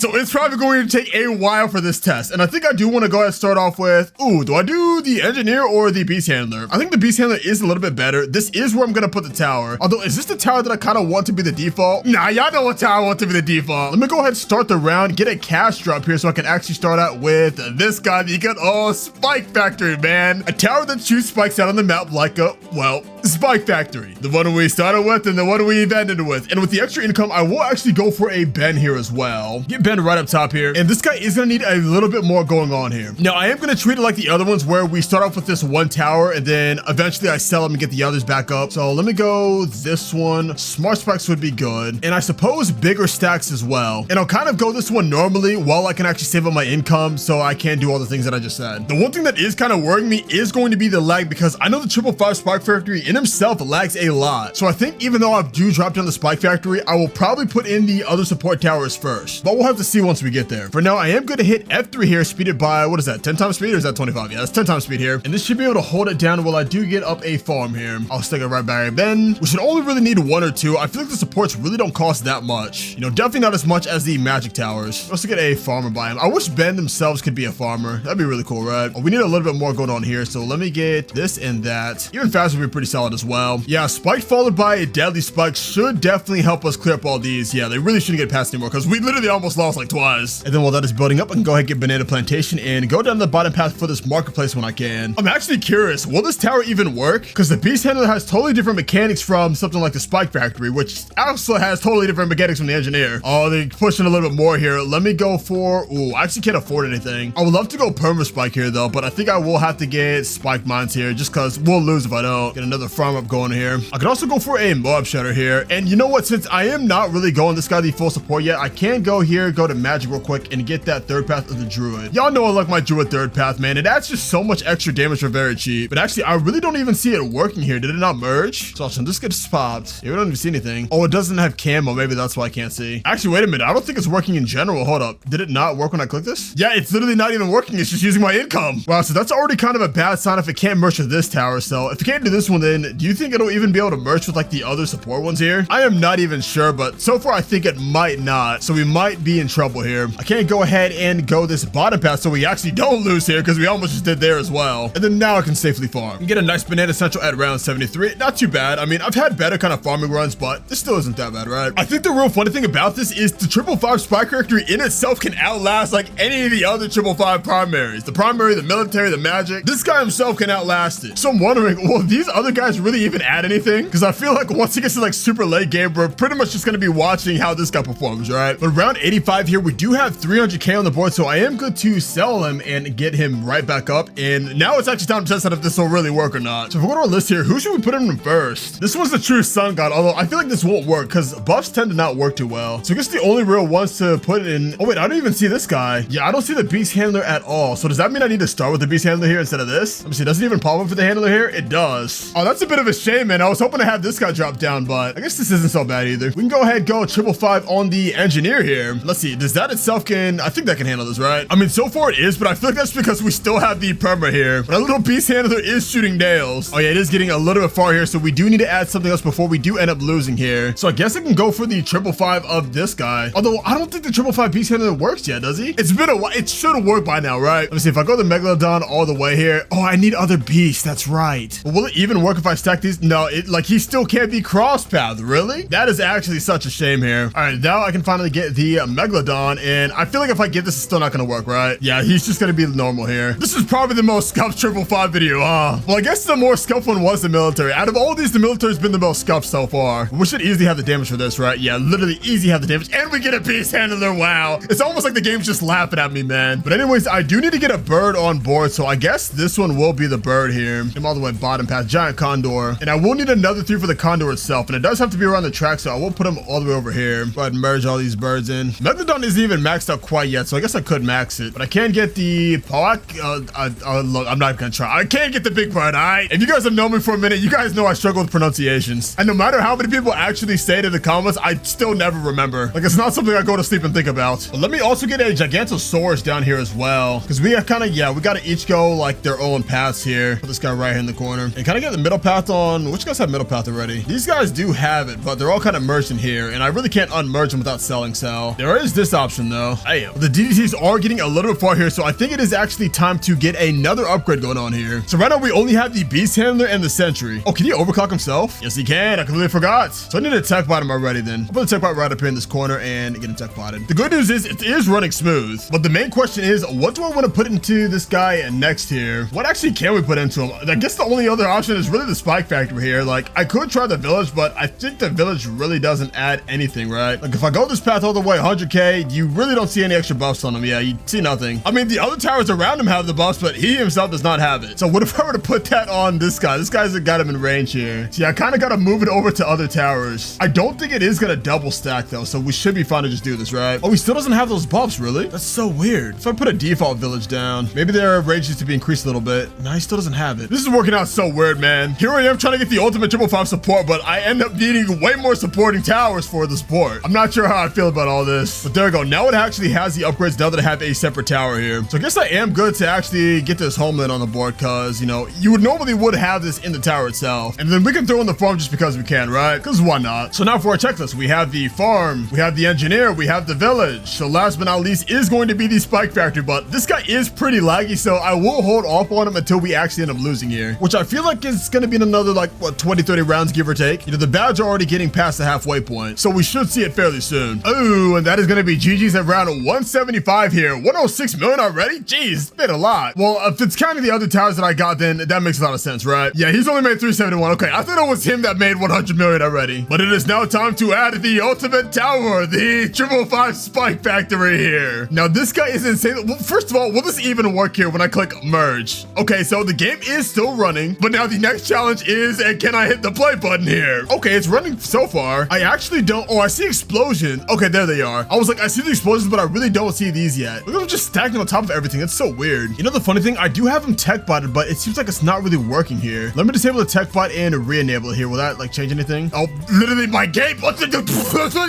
So it's probably going to take a while for this test. And I think I do want to go ahead and start off with, do I do the engineer or the beast handler? I think the beast handler is a little bit better. This is where I'm going to put the tower. Although, is this the tower that I kind of want to be the default? Nah, y'all know what tower I want to be the default. Let me go ahead and start the round, get a cash drop here so I can actually start out with this guy, the good old Spike Factory, man. A tower that shoots spikes out on the map like a, well, Spike Factory. The one we started with and the one we ended with. And with the extra income, I will actually go for a Ben here as well. Get Ben right up top here. And this guy is going to need a little bit more going on here. Now, I am going to treat it like the other ones where we start off with this one tower and then eventually I sell them and get the others back up. So let me go this one. Smart spikes would be good. And I suppose bigger stacks as well. And I'll kind of go this one normally while I can actually save up my income so I can do all the things that I just said. The one thing that is kind of worrying me is going to be the lag because I know the 555 Spike Factory in himself lags a lot. So I think even though I do drop down the Spike Factory, I will probably put in the other support towers first. But we'll have to see once we get there. For now, I am going to hit F3 here, speed it by, what is that, 10 times speed or is that 25? Yeah, that's 10 times speed here. And this should be able to hold it down while I do get up a farm here. I'll stick it right back then. We should only really need one or two. I feel like the supports really don't cost that much. You know, definitely not as much as the magic towers. Let's get a farmer by him. I wish Ben themselves could be a farmer. That'd be really cool, right? Oh, we need a little bit more going on here. So let me get this and that. Even faster would be pretty solid as well. Yeah, spike followed by a deadly spike should definitely help us clear up all these. Yeah, they really shouldn't get past anymore because we literally almost lost like twice. And then while that is building up, I can go ahead and get banana plantation and go down the bottom path for this marketplace when I can. I'm actually curious, will this tower even work? Because the beast handler has totally different mechanics from something like the Spike Factory, which also has totally different mechanics from the engineer. Oh, they're pushing a little bit more here. Let me go for, I actually can't afford anything. I would love to go perma spike here though, but I think I will have to get spike mines here just because we'll lose if I don't. Get another farm up going here. I could also go for a mob shutter here. And you know what? Since I am not really going this guy the full support yet, I can go here, go to magic real quick and get that third path of the druid. Y'all know I like my druid third path, man. It adds just so much extra damage for very cheap. But actually, I really don't even see it working here. Did it not merge? So this gets popped. Yeah, we don't even see anything. Oh, it doesn't have camo. Maybe that's why I can't see. Actually, wait a minute. I don't think it's working in general. Hold up. Did it not work when I click this? Yeah, it's literally not even working. It's just using my income. Wow, so that's already kind of a bad sign if it can't merge with this tower. So if it can't do this one, then do you think it'll even be able to merge with like the other support ones here? I am not even sure, but so far I think it might not. So we might be in trouble here. I can't go ahead and go this bottom path so we actually don't lose here because we almost just did there as well. And then now I can safely farm and get a nice banana central at round 73. Not too bad. I mean, I've had better kind of farming runs, but this still isn't that bad, right? I think the real funny thing about this is the 555 Spike Factory in itself can outlast like any of the other 555 primaries. The primary, the military, the magic. This guy himself can outlast it. So I'm wondering, will these other guys really even add anything? Because I feel like once it gets to like super late game, we're pretty much just going to be watching how this guy performs, right? But round 85 here, we do have 300k on the board, so I am good to sell him and get him right back up. And now it's actually time to test out if this will really work or not. So if we go to our list here, who should we put in first? This one's the true sun god, although I feel like this won't work because buffs tend to not work too well. So I guess the only real ones to put in, oh wait, I don't even see this guy. Yeah, I don't see the beast handler at all. So does that mean I need to start with the beast handler here instead of this? Let me see, does it even pop up for the handler here? It does. Oh, that's a bit of a shame, man. I was hoping to have this guy drop down, but I guess this isn't so bad either. We can go ahead and go 555 on the engineer here. Let's see, does that itself I think that can handle this, right? I mean, so far it is, but I feel like that's because we still have the perma here. But our little beast handler is shooting nails. Oh yeah, it is getting a little bit far here, so we do need to add something else before we do end up losing here. So I guess I can go for the 555 of this guy. Although I don't think the 555 beast handler works yet, does he? It's been a while. It should have worked by now, right? Let me see if I go the megalodon all the way here. Oh, I need other beasts. That's right. But will it even work if I stack these? No, like he still can't be crosspath. Really? That is actually such a shame here. All right, now I can finally get the megalodon, and I feel like if I get this, it's still not gonna work, right? Yeah, he's just gonna be normal here. This is probably the most scuffed 555 video, huh? Well, I guess the more scuffed one was the military. Out of all these, the military's been the most scuffed so far. We should easily have the damage for this, right? Yeah, literally easy have the damage, and we get a beast handler. Wow, it's almost like the game's just laughing at me, man. But anyways, I do need to get a bird on board, so I guess this one will be the bird here. I'm all the way bottom path, giant condor, and I will need another 3 for the condor itself, and it does have to be around the track, so I will put them all the way over here. Go ahead and merge all these birds in. Megalodon isn't even maxed out quite yet, so I guess I could max it, but I can't get the look, I'm not gonna try. I can't get the big bird. All right, if you guys have known me for a minute, you guys know I struggle with pronunciations, and no matter how many people actually say it in the comments, I still never remember. Like, it's not something I go to sleep and think about. But let me also get a gigantosaurus down here as well, because we are kind of, yeah, we gotta each go like their own paths here. Put this guy right here in the corner and kind of get the middle middle path on, which guys have middle path already? These guys do have it, but they're all kind of merged in here, and I really can't unmerge them without selling, so there is this option though. Damn. The DDTs are getting a little bit far here, so I think it is actually time to get another upgrade going on here. So right now we only have the beast handler and the sentry. Oh, can he overclock himself? Yes, he can. I completely forgot. So I need to tech bot him already then. I'll put the tech bot right up here in this corner and get him tech botted. The good news is it is running smooth, but the main question is, what do I want to put into this guy next here? What actually can we put into him? I guess the only other option is really the spike factory here. Like, I could try the village, but I think the village really doesn't add anything, right? Like, if I go this path all the way 100k, you really don't see any extra buffs on him. Yeah, you see nothing. I mean, the other towers around him have the buffs, but he himself does not have it. So what if I were to put that on this guy? This guy's got him in range here. See, I kind of got to move it over to other towers. I don't think it is going to double stack though, so we should be fine to just do this, right? Oh, he still doesn't have those buffs, really? That's so weird. So I put a default village down. Maybe their range needs to be increased a little bit. No, he still doesn't have it. This is working out so weird, man. Here I am trying to get the ultimate 555 support, but I end up needing way more supporting towers for the support. I'm not sure how I feel about all this, but there we go. Now it actually has the upgrades now that I have a separate tower here. So I guess I am good to actually get this homeland on the board, because, you know, you would normally have this in the tower itself, and then we can throw in the farm just because we can, right? Because why not? So now for our checklist, we have the farm, we have the engineer, we have the village. So last but not least is going to be the spike factory, but this guy is pretty laggy, so I will hold off on him until we actually end up losing here, which I feel like is going to be in another, like, what, 20-30 rounds, give or take. You know, the badge are already getting past the halfway point, so we should see it fairly soon. Oh, and that is going to be GG's at round 175 here. 106 million already? Jeez, it's been a lot. Well, if it's counting the other towers that I got, then that makes a lot of sense, right? Yeah, he's only made 371. Okay, I thought it was him that made 100 million already. But it is now time to add the ultimate tower, the 555 spike factory here. Now, this guy is insane. Well, first of all, will this even work here when I click merge? Okay, so the game is still running, but now the next challenge is, can I hit the play button here? Okay, it's running so far. I actually don't. Oh, I see explosion. Okay, there they are. I was like, I see the explosions, but I really don't see these yet. Look at them just stacked on top of everything. It's so weird. You know, the funny thing, I do have them tech botted, but it seems like it's not really working here. Let me disable the tech bot and re-enable it here. Will that like change anything? Oh, literally my game. What the?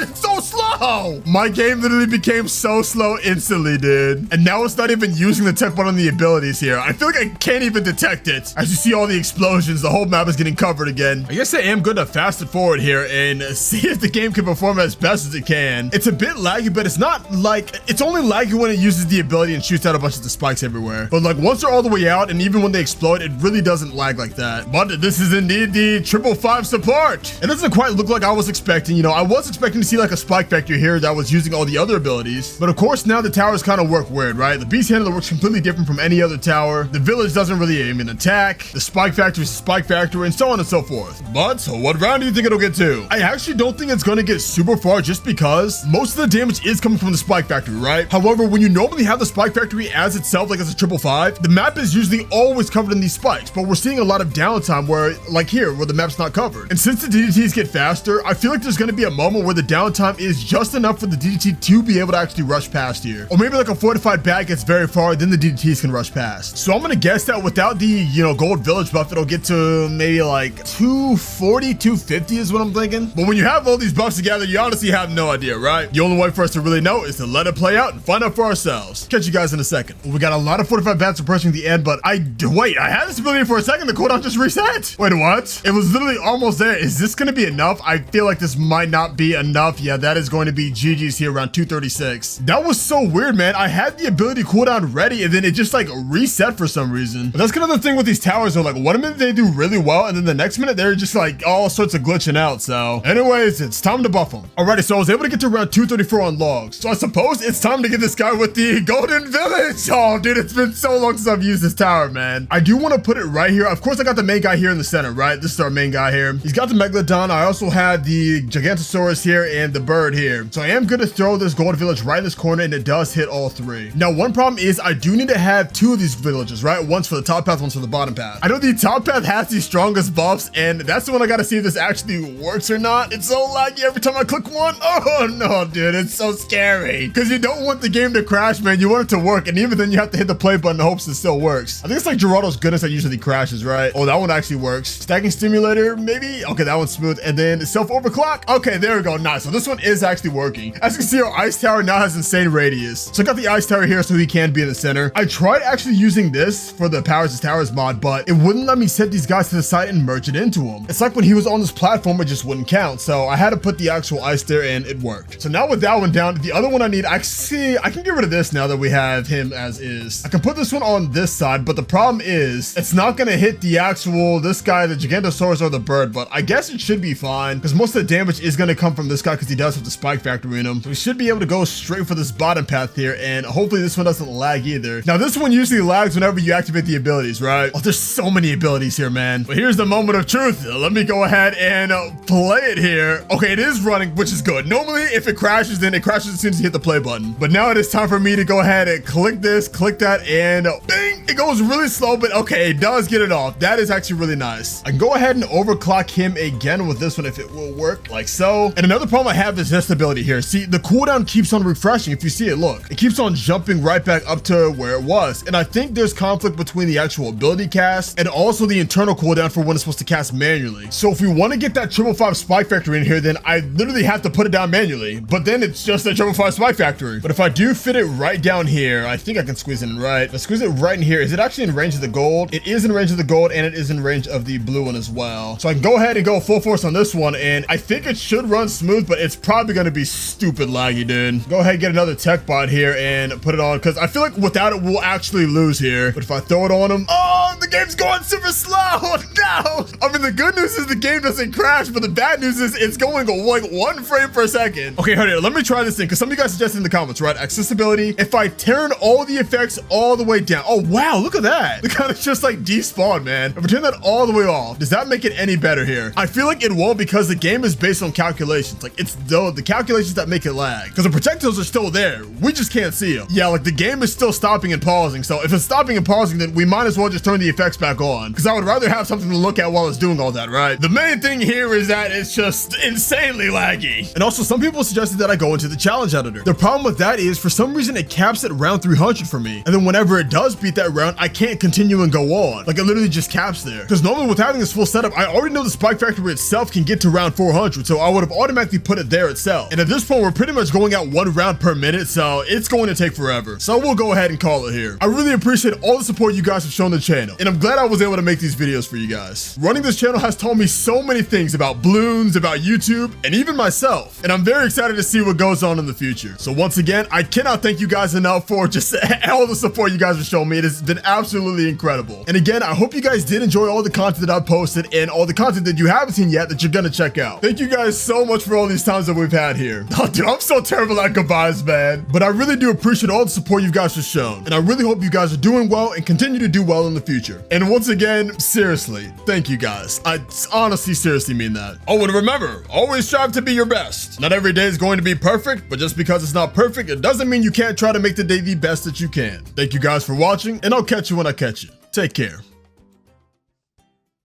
It's so slow. My game literally became so slow instantly, dude. And now it's not even using the tech bot on the abilities here. I feel like I can't even detect it. As you see all the explosions, the whole map is getting covered again. I guess I am good to fast it forward here and see if the game can perform as best as it can. It's a bit laggy, but it's not like, it's only laggy when it uses the ability and shoots out a bunch of the spikes everywhere. But like once they're all the way out and even when they explode, it really doesn't lag like that. But this is indeed the 555 support. It doesn't quite look like I was expecting. You know, I was expecting to see like a spike factory here that was using all the other abilities. But of course now the towers kind of work weird, right? The beast handler works completely different from any other tower. The village doesn't really even attack. The spike factory is a spike factory and so on and so forth. But so what round do you think it'll get to? I actually don't think it's going to get super far just because most of the damage is coming from the spike factory, right? However, when you normally have the spike factory as itself, like as a 555, the map is usually always covered in these spikes, but we're seeing a lot of downtime where, like here, where the map's not covered. And since the DDTs get faster, I feel like there's going to be a moment where the downtime is just enough for the DDT to be able to actually rush past here. Or maybe like a fortified bag gets very far, then the DDTs can rush past. So I'm going to guess that without the, you know, gold village buff, it'll get to maybe like 240, 250 is what I'm thinking. But when you have all these buffs together, you honestly have no idea, right? The only way for us to really know is to let it play out and find out for ourselves. Catch you guys in a second. Well, we got a lot of 45 bats approaching the end, but wait, I had this ability for a second. The cooldown just reset. Wait, what? It was literally almost there. Is this going to be enough? I feel like this might not be enough. Yeah, that is going to be GG's here around 236. That was so weird, man. I had the ability cooldown ready and then it just like reset for some reason. But that's kind of the thing with these towers though. Like one minute they do really well and then the next minute they're just like all sorts of glitching out. So anyways, it's time to buff them. Alrighty, so I was able to get to around 234 on logs. So I suppose it's time to get this guy with the golden village. Oh, dude, it's been so long since I've used this tower, man. I do want to put it right here. Of course, I got the main guy here in the center, right? This is our main guy here. He's got the Megalodon. I also had the Gigantosaurus here and the bird here. So I am going to throw this gold village right in this corner and it does hit all three. Now, one problem is I do need to have two of these villages, right? One's for the top path, one's for the bottom path. I know the top path has the strongest buffs and that's the one I got to see if this actually works or not. It's so laggy every time I click one. Oh no, dude, it's so scary because you don't want the game to crash, man. You want it to work and even then you have to hit the play button in hopes it still works. I think it's like Geraldo's Goodness that usually crashes, right? Oh, that one actually works. Stacking stimulator, maybe? Okay, that one's smooth. And then self-overclock. Okay, there we go. Nice. So this one is actually working. As you can see, our ice tower now has insane radius. So I got the ice tower here so he can be in the center. I tried actually using this for the powers as towers mod, but it wouldn't let me set these guys guys to the side and merge it into him. It's like when he was on this platform, it just wouldn't count. So I had to put the actual ice there and it worked. So now with that one down, the other one I need, I can get rid of this now that we have him as is. I can put this one on this side, but the problem is it's not going to hit the actual, this guy, the Gigantosaurus or the bird, but I guess it should be fine because most of the damage is going to come from this guy because he does have the spike factory in him. So we should be able to go straight for this bottom path here, and hopefully this one doesn't lag either. Now this one usually lags whenever you activate the abilities, right? Oh, there's so many abilities here, man. But here's the moment of truth. Let me go ahead and play it here. Okay, it is running, which is good. Normally, if it crashes, then it crashes as soon as you hit the play button. But now it is time for me to go ahead and click this, click that, and bing! It goes really slow, but okay, it does get it off. That is actually really nice. I can go ahead and overclock him again with this one if it will work, like so. And another problem I have is this ability here. See, the cooldown keeps on refreshing. If you see it, look, it keeps on jumping right back up to where it was. And I think there's conflict between the actual ability cast and also the internal cooldown for when it's supposed to cast manually. So if we want to get that 555 spike factory in here, then I literally have to put it down manually. But then it's just a 555 spike factory. But if I do fit it right down here, I think I can squeeze it in right. Let's squeeze it right in here. Is it actually in range of the gold? It is in range of the gold, and it is in range of the blue one as well. So I can go ahead and go full force on this one, and I think it should run smooth, but it's probably going to be stupid laggy, dude. Go ahead and get another tech bot here and put it on, because I feel like without it, we'll actually lose here. But if I throw it on him, oh, the game's going super slow. No. I mean, the good news is the game doesn't crash, but the bad news is it's going like 1 frame per second. Okay, hold on. Let me try this thing, because some of you guys suggested in the comments, right? Accessibility. If I turn all the effects all the way down. Oh, wow. Look at that. Look how it's just like despawned, man. If I turn that all the way off, does that make it any better here? I feel like it won't, because the game is based on calculations. Like, it's the calculations that make it lag, because the projectiles are still there. We just can't see them. Yeah, like the game is still stopping and pausing. So if it's stopping and pausing, then we might as well just turn the effects back on, because I would rather have something to look at while it's doing all that, right? The main thing here is that it's just insanely laggy. And also, some people suggested that I go into the challenge editor. The problem with that is, for some reason, it caps at round 300 for me. And then whenever it does beat that round, I can't continue and go on. Like, it literally just caps there. Because normally with having this full setup, I already know the spike factory itself can get to round 400. So I would have automatically put it there itself. And at this point, we're pretty much going out 1 round per minute. So it's going to take forever. So we'll go ahead and call it here. I really appreciate all the support you guys have shown the channel. And I'm glad I was able to make these videos for you guys. Running this channel has taught me so many things about Bloons, about YouTube, and even myself. And I'm very excited to see what goes on in the future. So once again, I cannot thank you guys enough for just all the support you guys have shown me. It has been absolutely incredible. And again, I hope you guys did enjoy all the content that I've posted and all the content that you haven't seen yet that you're gonna check out. Thank you guys so much for all these times that we've had here. Oh, dude, I'm so terrible at goodbyes, man. But I really do appreciate all the support you guys have shown. And I really hope you guys are doing well and continue to do well in the future. And once again, seriously, thank you guys. I honestly seriously mean that. Oh, and remember, always strive to be your best. Not every day is going to be perfect, but just because it's not perfect, it doesn't mean you can't try to make the day the best that you can. Thank you guys for watching, and I'll catch you when I catch you. Take care.